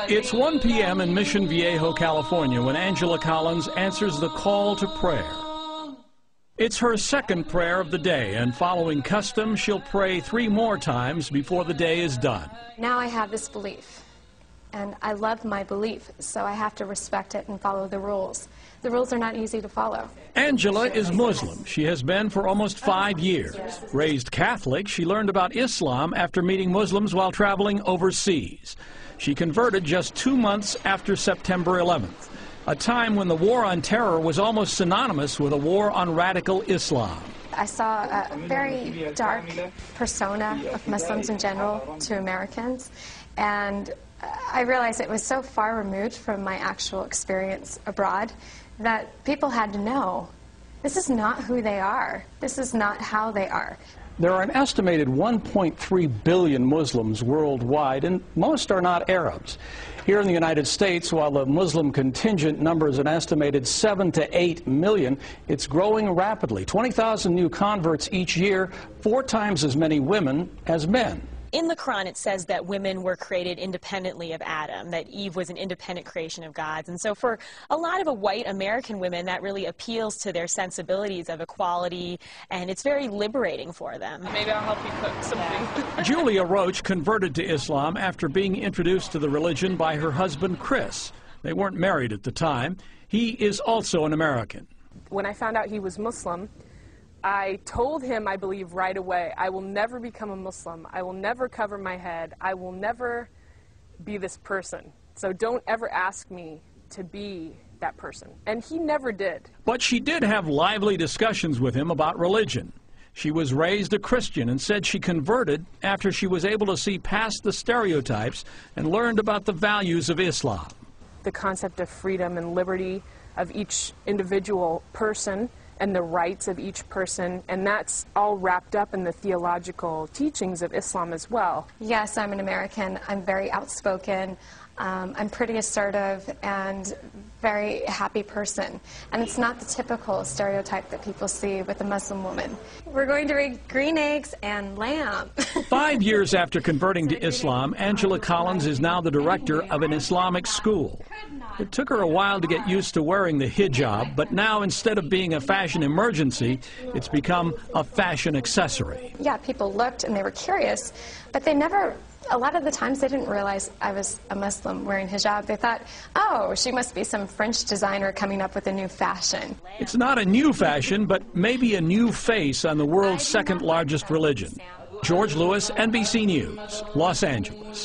It's 1 p.m. in Mission Viejo, California, when Angela Collins answers the call to prayer. It's her second prayer of the day, and following custom, she'll pray 3 more times before the day is done. Now I have this belief, and I love my belief, so I have to respect it and follow the rules. The rules are not easy to follow. Angela is Muslim. She has been for almost 5 years. Raised Catholic, she learned about Islam after meeting Muslims while traveling overseas. She converted just 2 months after September 11th, a time when the war on terror was almost synonymous with a war on radical Islam. I saw a very dark persona of Muslims in general to Americans, and I realized it was so far removed from my actual experience abroad that people had to know this is not who they are. This is not how they are. There are an estimated 1.3 billion Muslims worldwide, and most are not Arabs. Here in the United States, while the Muslim contingent numbers an estimated 7 to 8 million, it's growing rapidly. 20,000 new converts each year, 4 times as many women as men. In the Quran, it says that women were created independently of Adam, that Eve was an independent creation of God's. And so for a lot of white American women, that really appeals to their sensibilities of equality, and it's very liberating for them. Maybe I'll help you cook something. Julia Roach converted to Islam after being introduced to the religion by her husband, Chris. They weren't married at the time. He is also an American. When I found out he was Muslim, I told him, I believe, right away, I will never become a Muslim. I will never cover my head. I will never be this person. So don't ever ask me to be that person. And he never did. But she did have lively discussions with him about religion. She was raised a Christian and said she converted after she was able to see past the stereotypes and learned about the values of Islam. The concept of freedom and liberty of each individual person and the rights of each person, and that's all wrapped up in the theological teachings of Islam as well. Yes, I'm an American. I'm very outspoken. I'm pretty assertive and very happy person. And it's not the typical stereotype that people see with a Muslim woman. We're going to read green eggs and lamb. 5 years after converting to Islam, Angela Collins is now the director of an Islamic school. It took her a while to get used to wearing the hijab, but now instead of being a fashion emergency, it's become a fashion accessory. Yeah, people looked and they were curious, but they never, a lot of the times they didn't realize I was a Muslim wearing hijab. They thought, oh, she must be some French designer coming up with a new fashion. It's not a new fashion, but maybe a new face on the world's second largest religion. George Lewis, NBC News, Los Angeles.